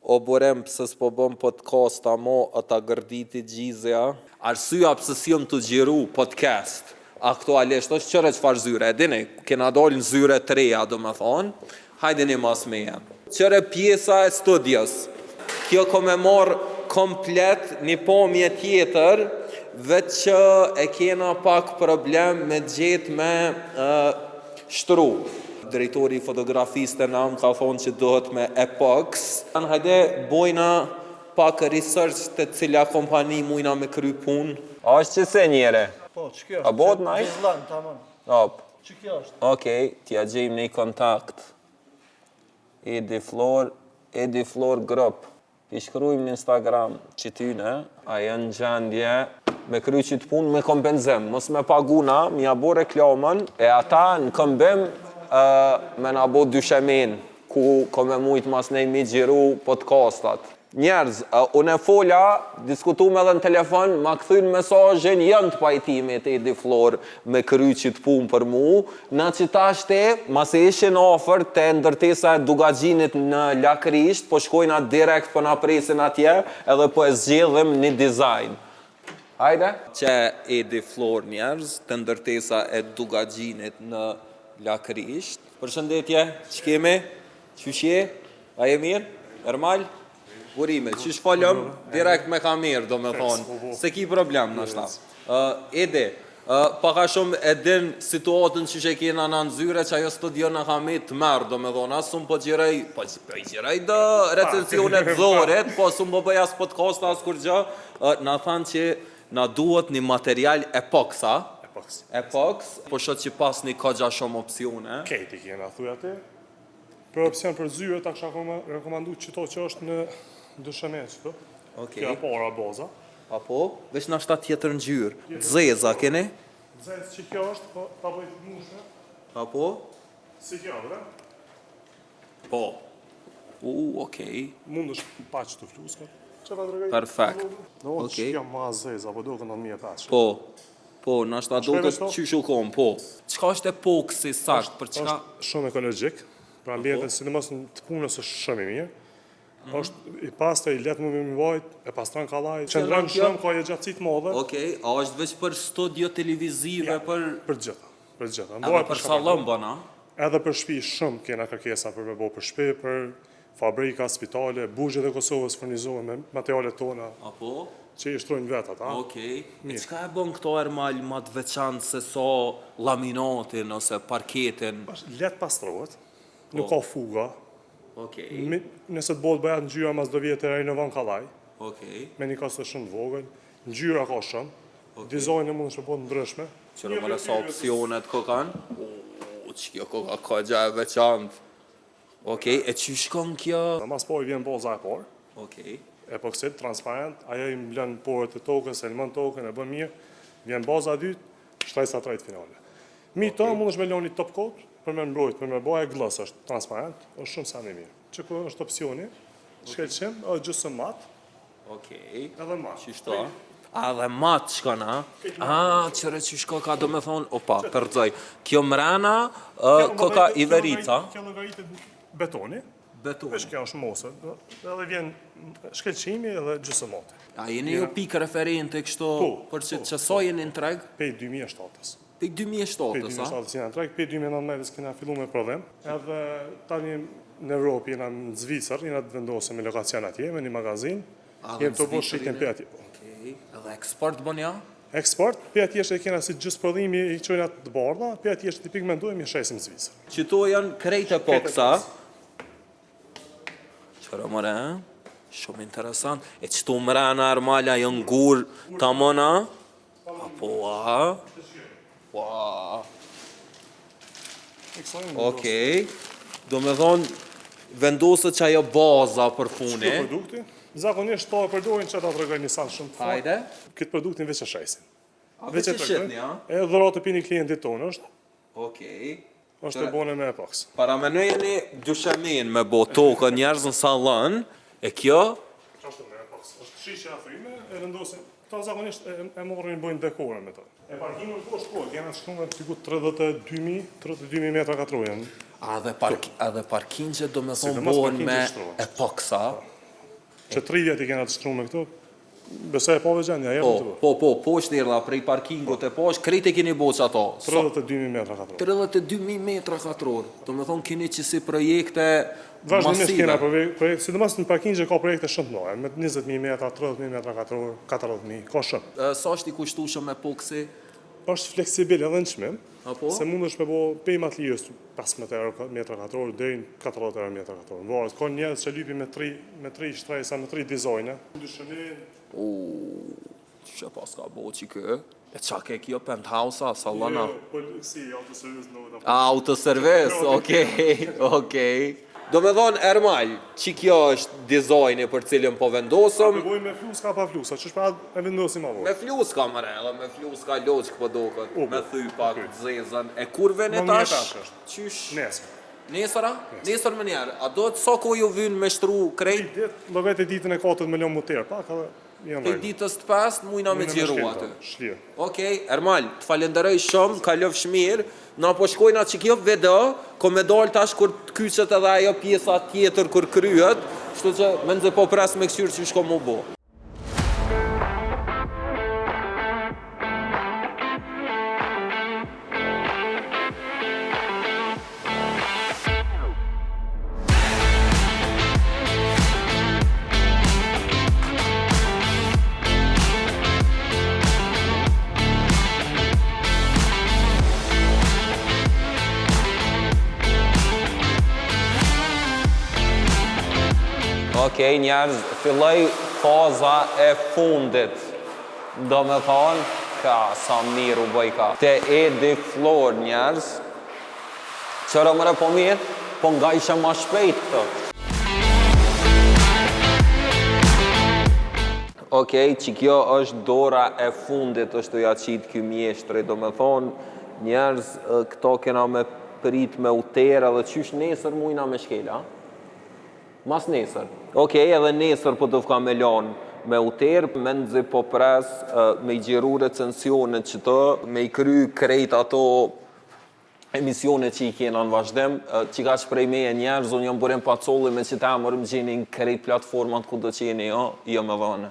O burem, pëse s'po bëm podcast mo, ata gërditi gjizja. Arsyeja pëse si jëm të gjiru podcast aktualisht, është qëre qëfar zyre, e dini, kena dalë në zyre të reja, do me thonë, hajdini mas meja. Qëre pjesa e studios, kjo ko me marë komplet një pomje tjetër, veç që e kena pak problem me gjetë me shtru. Drejtori i fotografisë të nam ka thonë që dohet me epox. Hajde bojna pak research të cila kompani mujna me kry punë. A është që se njere? Po, që kjo është? A bot naj? Vizlan, tamam. Op. Që kjo është? Okej, t'ja gjejmë një kontakt. Edi Flor Group. I shkrujmë në Instagram që tyne, a janë gjendje me kry që të punë me kompenzim. Mos me paguna, mja bo reklamën, e ata në këmbim me nga bo dyshemin, ku me mujtë mas nej mi gjiru podcastat. Njerëz, unë e folja, diskutu me dhe në telefon, ma këthyn mesazhin janë të pajtimit Edi Flor me kry që të punë për mu, na që ta shte, mas e ishin ofër të ndërtesa e Dugagjinit në Lakrisht, po shkojna direkt po na presin atje, edhe po e zgjedhim një dizajn. Hajde? Që Edi Flor njerëz, të ndërtesa e Dugagjinit në Lakrisht. Përshëndetje, që kemi? Qëshje? A je mirë? Ermal? Urime, qësh falëm? Direkt me kamerë, do me thonë. Se ki problem në shta. Edi, paka shumë e din situatën që që kena në nëzyre që ajo studio në kamerë të merë, do me thonë. Asë më po gjirej, po i gjirej dë recensionet zoret, po asë më po bëj as podcast, as kur gjë. Në thanë që na duhet një material epoxa. Epox, po shot që pas një kogja shumë opcione. Kejti kena, thuj ati. Për opcion për zyre, ta kësha rekomandu qëto që është në dëshëmet qëto. Kja para boza. Apo, veç në ashtat tjetër në gjyrë. Dzeza, keni? Dzez që kjo është, po ta bëjt mushme. Apo? Si kjo, bre? Po. Okej. Mund është pa që të fluskat. Që ta drëgaj? Perfekt. Në onë që kjo ma zez, apo do kënë 1500. Po, në ashtat do të qyshu kom, po. Qka është epoksi sakt, për qka? është shumë ekologjik, për ambientin, sidomos në të punës është shumë i mirë. është i pasta, i letë më më vajt, e pastran kalaj, qëndran shumë, ka e gjatësit modhe. Okej, a është veç për studio televizive, për gjitha. Edhe për salon bëna? Edhe për shpi shumë kena kërkesa për me bo për shpi, për fabrika, spitale, burgjet e Kosovës furnizohen me materialet tona. Apo? Që i shtrojnë vetat, a? Okej. E qka e bën këto ermal ma të veçanë se so laminatin ose parketin? Letë pastrohet, nuk ka fuga. Okej. Nëse të bolë bëjat në gjyra mas do vjetë e rejnovan kalaj. Okej. Me një kasë të shumë vogël. Në gjyra ka shumë. Dizajnë e mund është po të ndryshme. Qërë më nësa opcionet ko kanë? Që kjo ko ka gja e veçantë. Okej, e që shkon kjo? Mas po i vjen boza e parë. Okej. Epoksit, transparent, ajo i mblen porët e tokës, elmon tokën, e bën mirë, vjen baza e dytë, shtrajsa trajt finale. Mi ta mund është me loni top coat, për me mbrojt, për me bëja glës është transparent, është shumë sa më mirë. Që ku është opcioni, shkelqim, është gjësë matë, edhe matë. Qishto? A dhe matë shkon, a? Qëre që shko ka do me thonë, opa, përdzoj. Kjo mrena, koka i verica. Kjo logaritë betoni. Vesh kjo është mosë, edhe vjen shkelqimi edhe gjësë matë. A jeni ju pikë referente kështu, për që sa jeni në treg? Pej 2007-ës. Pej 2007-ës, a? Pej 2007-ës jena në treg, pej 2019-ës kena fillu me prodhem, edhe tani në Europë jena në Zvicër, jena të vendosëm me lokacion atje, me një magazin, jem të bo shqitjen për atje. Edhe eksport bën ja? Eksport, për atje është e kena si gjësë prodhimi i qojna të bardha, për atje është të pigmentojmë i shesim Zvicër. Qëto janë krejt epoksa. Qërë mëre, shumë interesant. E qëto mrena armala jënë gurë të mëna? Apo, Okej. Do me thonë, vendosët që ajo baza për funi. Qëto produkti, zakonisht ta përdorin që ta të regoj një sanë shumë të fort. Hajde. Këtë produktin veç e shesin. Veç e shqitni, a? E dhuratë të pini klientit tonë është. Okej. është e bone me epox. Para menojeni dyshemin me bo tokën njerëz në salon, e kjo? Qashtu me epox. është shishja afrime, e vendosin. Ta zakonisht e morrin bojnë dekorën me to. E parkimin po shkoj, kena të shkume të 32.000 metra katrojën. A dhe parkingje do me thonë bohen me epoxa? që 3 vjet i kena të shtruar me këto. Besoj e pove gjendja, jep të Po, poshtë erdha prej parkingut e poshtë, krejt e keni boç ato. 32.000 metra katror. 32.000 metra katror. Do me thonë keni që si projekte Vazhdimisht kena masive. projekte, sidomos në parkingje ka projekte shumë të mëdha, me 20.000 metra, 30.000 metra katror, 40.000, ka shumë. Sa është i kushtueshëm me poksi? Është fleksibil edhe në çmim, Apo? se mundesh me bo pejma të lirës 15 euro metra katror deri në 40 euro metra katror. Varet, ka njerëz që lypi me 3 shtresa, me 3 dizajne. Dyshënin Që pas ka bo që kë? E qa ke kjo penthouse-a, sallana? Po si autoservice në Autoservice, okej. Do me thonë, Ermal, që kjo është dizajni për cilën po vendosëm? Me bojnë me flus ka pa flus, që shpa e vendosim ma Me flus ka mëre, edhe me flus ka loqë po doket, me thy pak okay. zezën. E kurve në Në një tash? etash është. Qysh? nesër. Nesëra? Nesër më njerë. A do të sa ko ju vynë me shtru krejt? Logat e ditën e 4 milion muter, pak edhe janë Pej ditës të pas, mujna me gjiru aty. Shlirë. Okej, Ermal, të falenderoj shumë, ka lëf shmirë, na po shkojna që kjo video, ko me dalë tash kur të kyqet edhe ajo pjesa tjetër kur kryet, shtu që me nëzë po pres me kësyrë që shko mu bo. Okej, njerëz, filloj faza e fundit. Do me thonë, ka, sa mirë u bëj ka. Te Edi Flor, njerëz. Qëra mëre po mirë, po nga ishe ma shpejt këto. Okej, që kjo është dora e fundit, është të ja qitë kjo mjeshtri. Do me thonë, njerëz, këto kena me prit me uterë, edhe qysh nesër mujna me shkela, mas nesër. Okej, edhe nesër po të fka me lanë me uterë, me nëzi po pres, me i gjeru recensionet që të, me i kry krejt ato emisionet që i kena në vazhdim, që ka shprej me e njerëz, unë jam burim pacolli me që ta mërëm gjeni në krejt platformat ku do qeni, jo me dhane.